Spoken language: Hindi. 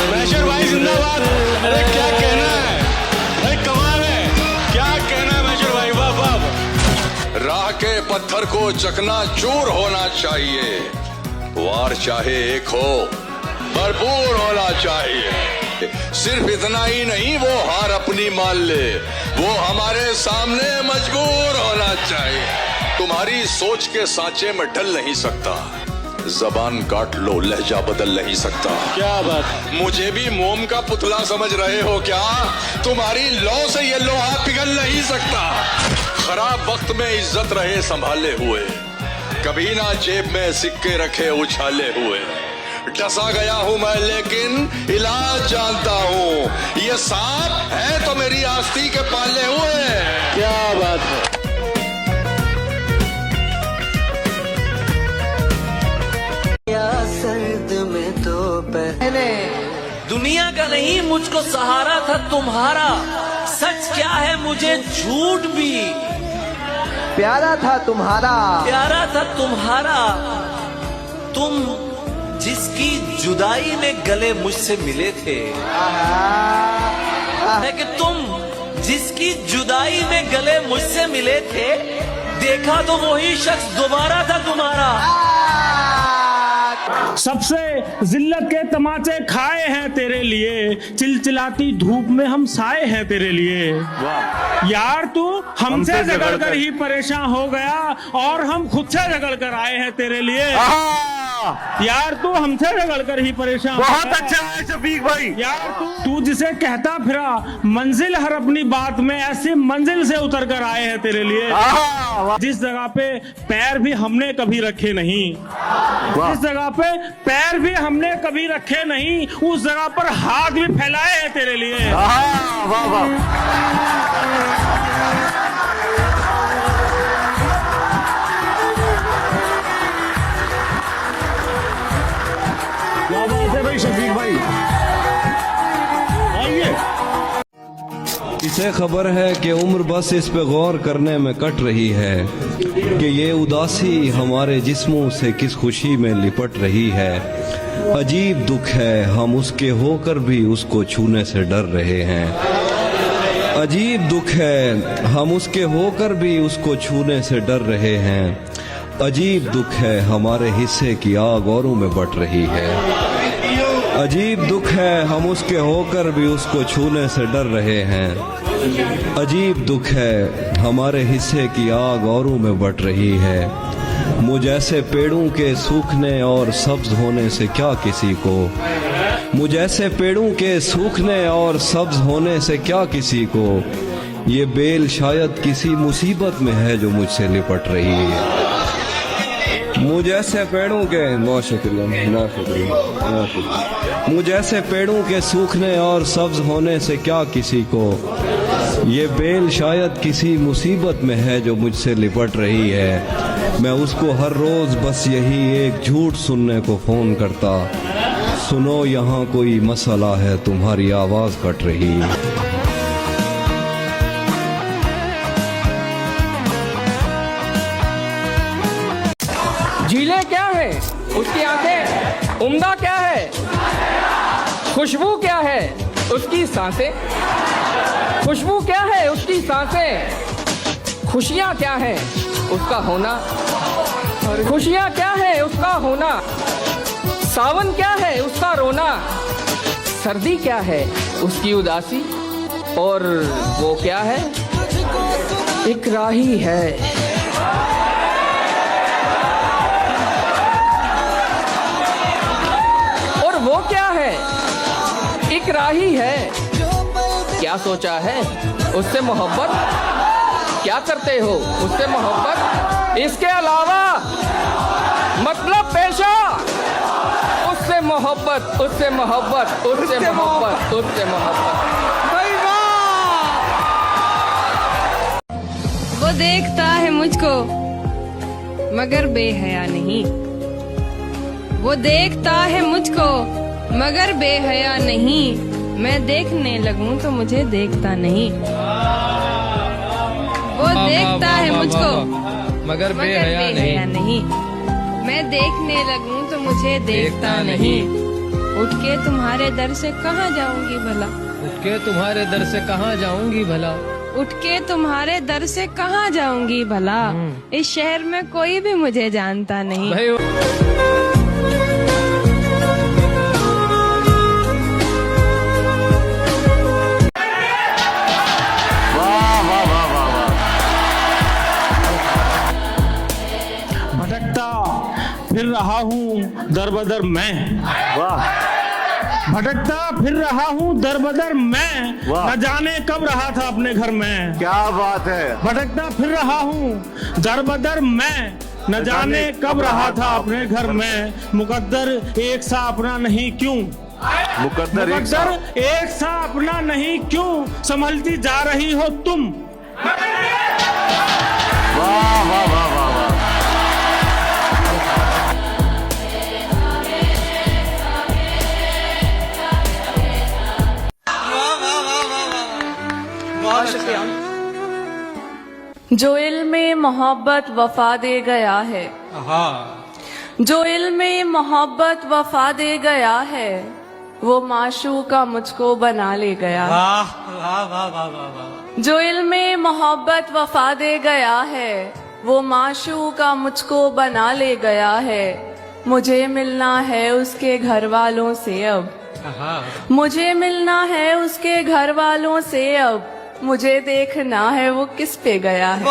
मैशर भाई जिंदाबाद। अरे क्या कहना है, अरे कमाल है, क्या कहना है मैशर भाई, वाह वाह। राह के पत्थर को चकनाचूर होना चाहिए, वार चाहे एक हो भरपूर होना चाहिए। सिर्फ इतना ही नहीं, वो हार अपनी मान ले, वो हमारे सामने मजबूर होना चाहिए। तुम्हारी सोच के सांचे में ढल नहीं सकता, जबान काट लो लहजा बदल नहीं सकता। क्या बात। मुझे भी मोम का पुतला समझ रहे हो क्या? तुम्हारी लौ से ये लोहा पिघल नहीं सकता। खराब वक्त में इज्जत रहे संभाले हुए, कभी ना जेब में सिक्के रखे उछाले हुए। डसा गया हूं मैं लेकिन इलाज जानता हूं, ये सांप है तो मेरी आस्ती के पाले हुए। क्या बात है। सर्द में तो पहले दुनिया का नहीं मुझको सहारा था तुम्हारा, सच क्या है मुझे झूठ भी प्यारा था तुम्हारा, प्यारा था तुम्हारा। तुम जिसकी जुदाई में गले मुझसे मिले थे, है कि तुम जिसकी जुदाई में गले मुझसे मिले थे, देखा तो वही शख्स दोबारा था तुम्हारा। सबसे जिल्लत के तमाचे खाए हैं तेरे लिए, चिलचिलाती धूप में हम साए हैं तेरे लिए। यार तू हमसे झगड़ कर ही परेशान हो गया और हम खुद से झगड़ कर आए हैं तेरे लिए। यार तू हमसे झगड़ कर ही परेशान, बहुत अच्छा है शफीक भाई। यार तू जिसे कहता फिरा मंजिल हर अपनी बात में, ऐसी मंजिल से उतर कर आए हैं तेरे लिए। जिस जगह पे पैर भी हमने कभी रखे नहीं, जिस जगह पे पैर भी हमने कभी रखे नहीं, उस जगह पर हाथ भी फैलाए हैं तेरे लिए। वाह वाह। क्या बात है भाई शफीक भाई, आइए। इसे खबर है कि उम्र बस इस पे गौर करने में कट रही है कि ये उदासी हमारे जिस्मों से किस खुशी में लिपट रही है। अजीब दुख है हम उसके होकर भी उसको छूने से डर रहे हैं। अजीब दुख है हम उसके होकर भी उसको छूने से डर रहे हैं। अजीब दुख है हमारे हिस्से की आग औरों में बट रही है। अजीब दुख है हम उसके होकर भी उसको छूने से डर रहे हैं। अजीब दुख है हमारे हिस्से की आग औरों में बट रही है। मुझ ऐसे पेड़ों के सूखने और सब्ज होने से क्या किसी को, मुझ ऐसे पेड़ों के सूखने और सब्ज होने से क्या किसी को, ये बेल शायद किसी मुसीबत में है जो मुझसे लिपट रही है। मुझ ऐसे पेड़ों के मुझ ऐसे पेड़ों के सूखने और सब्ज होने से क्या किसी को, ये बेल शायद किसी मुसीबत में है जो मुझसे लिपट रही है। मैं उसको हर रोज बस यही एक झूठ सुनने को फोन करता, सुनो यहाँ कोई मसला है तुम्हारी आवाज कट रही। झीलें क्या है उसकी आंखें, उम्दा क्या है खुशबू क्या है उसकी सांसें, खुशबू क्या है उसकी सांसें, खुशियाँ क्या है उसका होना, खुशियाँ क्या है उसका होना, सावन क्या है उसका रोना, सर्दी क्या है उसकी उदासी, और वो क्या है एक राही है। वो क्या है एक राही है। क्या सोचा है उससे मोहब्बत, क्या करते हो उससे मोहब्बत, इसके अलावा मतलब पेशा, उससे मोहब्बत, उससे मोहब्बत, उससे मोहब्बत, उससे मोहब्बत। वो देखता है मुझको मगर बेहया नहीं, वो देखता है मुझको मगर बेहया नहीं, मैं देखने लगूं तो मुझे देखता नहीं। वो देखता है मुझको मगर बेहया नहीं, मैं देखने लगूं तो मुझे देखता नहीं। उठ के तुम्हारे दर से कहाँ जाऊंगी भला, उठ के तुम्हारे दर से कहाँ जाऊंगी भला, उठ के तुम्हारे दर से कहाँ जाऊंगी भला। इस शहर में कोई भी मुझे जानता नहीं। भाई भटकता फिर रहा हूँ दर बदर मैं, भटकता फिर रहा हूँ दर बदर मैं, न जाने कब रहा था अपने घर में। क्या बात है। भटकता फिर रहा हूँ दर बदर मैं, न जाने कब रहा था अपने घर में। मुकद्दर एक सा अपना नहीं क्यों, मुकद्दर एक सा अपना नहीं क्यों, संभलती जा रही हो तुम। वाह वाह वाह वाह वाह। जो इल्म मोहब्बत वफा दे गया है, जो इल्म मोहब्बत वफा दे गया है, वो माशूका मुझको बना ले गया। जो इल्म मोहब्बत वफा दे गया है, वो माशूका मुझको बना ले गया है। मुझे मिलना है उसके घर वालों से अब, मुझे मिलना है उसके घर वालों से अब, मुझे देखना है वो किस पे गया है।